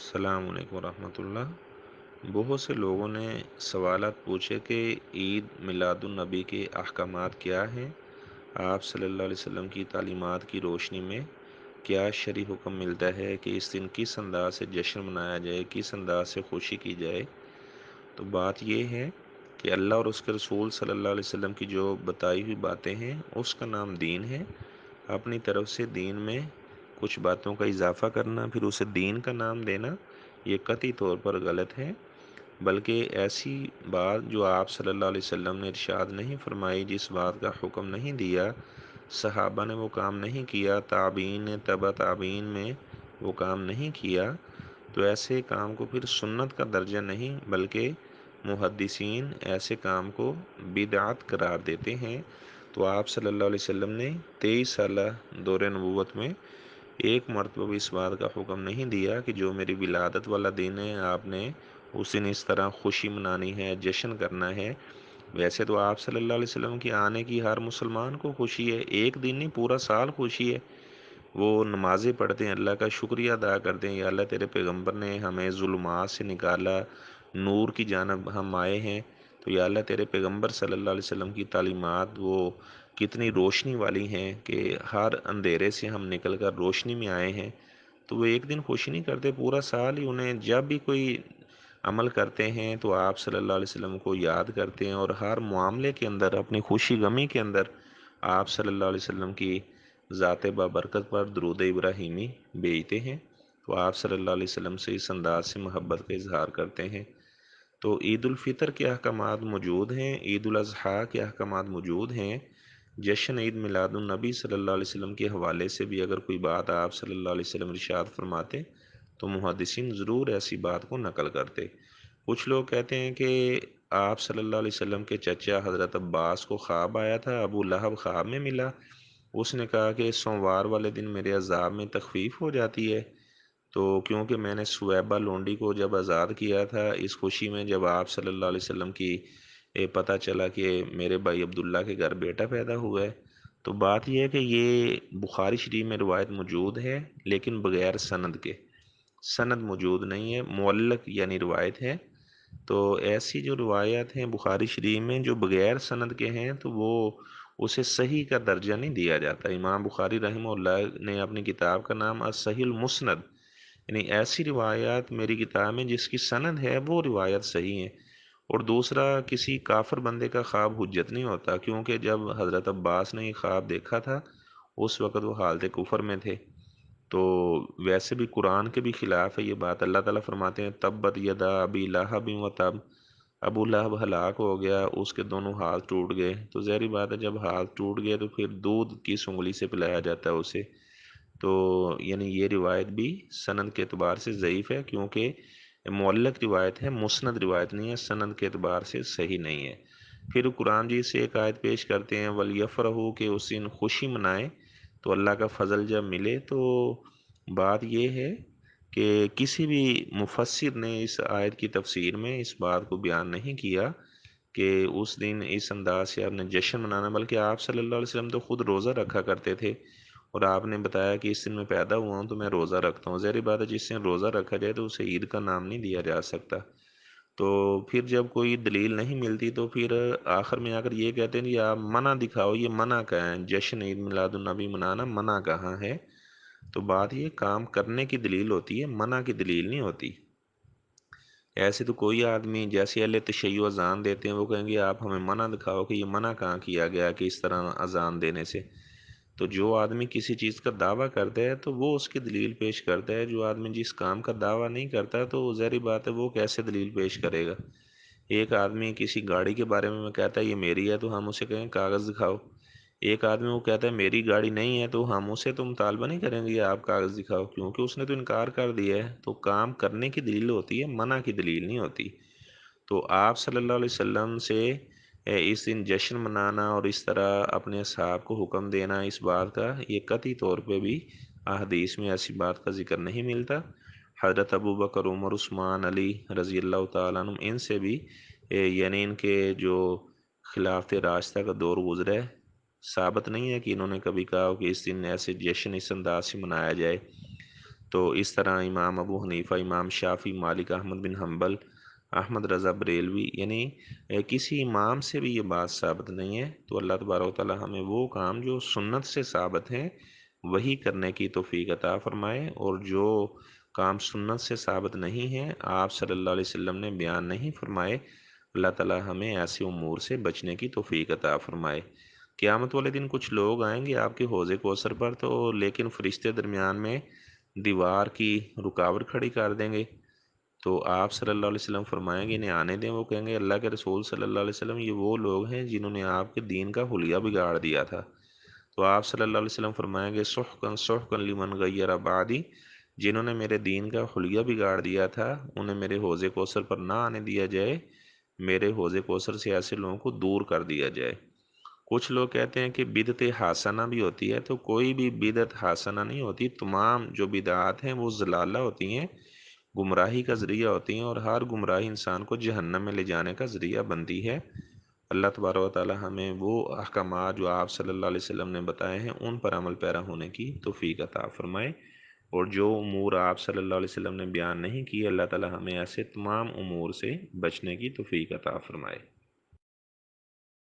السلام علیکم ورحمۃ اللہ۔ بہت سے لوگوں نے سوالات پوچھے کہ عید میلاد النبی کے احکامات کیا ہیں۔ آپ صلی اللہ علیہ وسلم کی تعلیمات کی روشنی میں کیا شرعی حکم ملتا ہے کہ اس دن کس انداز سے جشن منایا جائے، کس انداز سے خوشی کی جائے؟ تو بات یہ ہے کہ اللہ اور اس کے رسول صلی اللہ علیہ وسلم کی جو بتائی ہوئی باتیں ہیں اس کا نام دین ہے۔ اپنی طرف سے دین میں کچھ باتوں کا اضافہ کرنا پھر اسے دین کا نام دینا یہ قطعی طور پر غلط ہے، بلکہ ایسی بات جو آپ صلی اللہ علیہ وسلم نے ارشاد نہیں فرمائی، جس بات کا حکم نہیں دیا، صحابہ نے وہ کام نہیں کیا، تابعین نے تبع تابعین میں وہ کام نہیں کیا، تو ایسے کام کو پھر سنت کا درجہ نہیں بلکہ محدثین ایسے کام کو بدعت قرار دیتے ہیں۔ تو آپ صلی اللہ علیہ وسلم نے 23 سالہ دور نبوت میں ایک مرتبہ بھی اس بات کا حکم نہیں دیا کہ جو میری ولادت والا دن ہے آپ نے اس دن اس طرح خوشی منانی ہے، جشن کرنا ہے۔ ویسے تو آپ صلی اللہ علیہ وسلم کی آنے کی ہر مسلمان کو خوشی ہے، ایک دن نہیں پورا سال خوشی ہے۔ وہ نمازیں پڑھتے ہیں، اللہ کا شکریہ ادا کرتے ہیں، یا اللہ تیرے پیغمبر نے ہمیں ظلمات سے نکالا، نور کی جانب ہم آئے ہیں، تو یا اللہ تیرے پیغمبر صلی اللہ علیہ وسلم کی تعلیمات وہ کتنی روشنی والی ہیں کہ ہر اندھیرے سے ہم نکل کر روشنی میں آئے ہیں۔ تو وہ ایک دن خوشی نہیں کرتے، پورا سال ہی انہیں جب بھی کوئی عمل کرتے ہیں تو آپ صلی اللہ علیہ وسلم کو یاد کرتے ہیں، اور ہر معاملے کے اندر اپنی خوشی غمی کے اندر آپ صلی اللہ علیہ وسلم کی ذات بابرکت پر درود ابراہیمی بھیجتے ہیں۔ تو آپ صلی اللہ علیہ وسلم سے اس انداز سے محبت کا اظہار کرتے ہیں۔ تو عید الفطر کے احکامات موجود ہیں، عید الاضحیٰ کے احکامات موجود ہیں۔ جشن عید میلاد النبی صلی اللہ علیہ وسلم کے حوالے سے بھی اگر کوئی بات آپ صلی اللہ علیہ وسلم ارشاد فرماتے تو محدثین ضرور ایسی بات کو نقل کرتے۔ کچھ لوگ کہتے ہیں کہ آپ صلی اللہ علیہ وسلم کے چچا حضرت عباس کو خواب آیا تھا، ابو لہب خواب میں ملا، اس نے کہا کہ سوموار والے دن میرے عذاب میں تخفیف ہو جاتی ہے، تو کیونکہ میں نے سویبہ لونڈی کو جب آزاد کیا تھا اس خوشی میں، جب آپ صلی اللہ علیہ وسلم کی پتہ چلا کہ میرے بھائی عبداللہ کے گھر بیٹا پیدا ہوا ہے۔ تو بات یہ ہے کہ یہ بخاری شریف میں روایت موجود ہے لیکن بغیر سند کے، سند موجود نہیں ہے، معلق یعنی روایت ہے۔ تو ایسی جو روایات ہیں بخاری شریف میں جو بغیر سند کے ہیں تو وہ اسے صحیح کا درجہ نہیں دیا جاتا۔ امام بخاری رحمہ اللہ نے اپنی کتاب کا نام الصحیح المسند، یعنی ایسی روایات میری کتاب میں جس کی سند ہے وہ روایت صحیح ہے۔ اور دوسرا، کسی کافر بندے کا خواب حجت نہیں ہوتا، کیونکہ جب حضرت عباس نے یہ خواب دیکھا تھا اس وقت وہ حالت کفر میں تھے۔ تو ویسے بھی قرآن کے بھی خلاف ہے یہ بات، اللہ تعالیٰ فرماتے ہیں تبت یدا ابی لہب و تب، ابو لہب ہلاک ہو گیا، اس کے دونوں ہاتھ ٹوٹ گئے۔ تو ظاہری بات ہے جب ہاتھ ٹوٹ گئے تو پھر دودھ کس انگلی سے پلایا جاتا ہے اسے؟ تو یعنی یہ روایت بھی سند کے اعتبار سے ضعیف ہے، کیونکہ معلق روایت ہے، مسند روایت نہیں ہے، سند کے اعتبار سے صحیح نہیں ہے۔ پھر قرآن جی سے ایک آیت پیش کرتے ہیں وَلْيَفْرَحُوا، کہ اس دن خوشی منائیں، تو اللہ کا فضل جب ملے۔ تو بات یہ ہے کہ کسی بھی مفسر نے اس آیت کی تفسیر میں اس بات کو بیان نہیں کیا کہ اس دن اس انداز سے آپ نے جشن منانا، بلکہ آپ صلی اللہ علیہ وسلم تو خود روزہ رکھا کرتے تھے، اور آپ نے بتایا کہ اس دن میں پیدا ہوا ہوں تو میں روزہ رکھتا ہوں۔ ظاہر بات ہے جس دن روزہ رکھا جائے تو اسے عید کا نام نہیں دیا جا سکتا۔ تو پھر جب کوئی دلیل نہیں ملتی تو پھر آخر میں آ کر یہ کہتے ہیں کہ آپ منع دکھاؤ، یہ منع کہاں ہے؟ جشن عید میلاد النبی منانا منع کہاں ہے؟ تو بات یہ کام کرنے کی دلیل ہوتی ہے، منع کی دلیل نہیں ہوتی۔ ایسے تو کوئی آدمی جیسے اہل تشیع اذان دیتے ہیں وہ کہیں گے آپ ہمیں منع دکھاؤ کہ یہ منع کہاں کیا گیا کہ اس طرح اذان دینے سے۔ تو جو آدمی کسی چیز کا دعویٰ کرتا ہے تو وہ اس کی دلیل پیش کرتا ہے، جو آدمی جس کام کا دعویٰ نہیں کرتا تو ظاہری بات ہے وہ کیسے دلیل پیش کرے گا؟ ایک آدمی کسی گاڑی کے بارے میں کہتا ہے یہ میری ہے تو ہم اسے کہیں کاغذ دکھاؤ، ایک آدمی وہ کہتا ہے میری گاڑی نہیں ہے تو ہم اسے تو مطالبہ نہیں کریں گے آپ کاغذ دکھاؤ، کیونکہ اس نے تو انکار کر دیا ہے۔ تو کام کرنے کی دلیل ہوتی ہے، منع کی دلیل نہیں ہوتی۔ تو آپ صلی اللہ علیہ وسلم سے اس دن جشن منانا اور اس طرح اپنے اصحاب کو حکم دینا، اس بات کا یہ قطعی طور پہ بھی احادیث میں ایسی بات کا ذکر نہیں ملتا۔ حضرت ابو بکر، عمر، عثمان، علی رضی اللہ تعالیٰ عنہ ان سے بھی یعنی ان کے جو خلافت راستہ کا دور گزرا ہے، ثابت نہیں ہے کہ انہوں نے کبھی کہا ہو کہ اس دن ایسے جشن اس انداز سے منایا جائے۔ تو اس طرح امام ابو حنیفہ، امام شافعی، مالک، احمد بن حنبل، احمد رضا بریلوی، یعنی کسی امام سے بھی یہ بات ثابت نہیں ہے۔ تو اللہ تبارک و تعالی ہمیں وہ کام جو سنت سے ثابت ہیں وہی کرنے کی توفیق عطا فرمائے، اور جو کام سنت سے ثابت نہیں ہیں، آپ صلی اللہ علیہ وسلم نے بیان نہیں فرمائے، اللہ تعالی ہمیں ایسے امور سے بچنے کی توفیق عطا فرمائے۔ قیامت والے دن کچھ لوگ آئیں گے آپ کے حوض کوثر پر، تو لیکن فرشتے درمیان میں دیوار کی رکاوٹ کھڑی کر دیں گے، تو آپ صلی اللہ علیہ وسلم فرمائیں گے انہیں آنے دیں۔ وہ کہیں گے اللہ کے رسول صلی اللہ علیہ وسلم، یہ وہ لوگ ہیں جنہوں نے آپ کے دین کا حلیہ بگاڑ دیا تھا۔ تو آپ صلی اللہ علیہ وسلم فرمائیں گے سحقاً سحقاً لمن غیر بعدی، جنہوں نے میرے دین کا حلیہ بگاڑ دیا تھا انہیں میرے حوض کوثر پر نہ آنے دیا جائے، میرے حوض کوثر سے ایسے لوگوں کو دور کر دیا جائے۔ کچھ لوگ کہتے ہیں کہ بدعت حسنہ بھی ہوتی ہے، تو کوئی بھی بدعت حسنہ نہیں ہوتی، تمام جو بدعات ہیں وہ ضلالہ ہوتی ہیں، گمراہی کا ذریعہ ہوتی ہیں، اور ہر گمراہی انسان کو جہنم میں لے جانے کا ذریعہ بنتی ہے۔ اللہ تبارک و تعالی ہمیں وہ احکامات جو آپ صلی اللہ علیہ وسلم نے بتائے ہیں ان پر عمل پیرا ہونے کی توفیق عطا فرمائے، اور جو امور آپ صلی اللہ علیہ وسلم نے بیان نہیں کیے، اللہ تعالی ہمیں ایسے تمام امور سے بچنے کی توفیق عطا فرمائے۔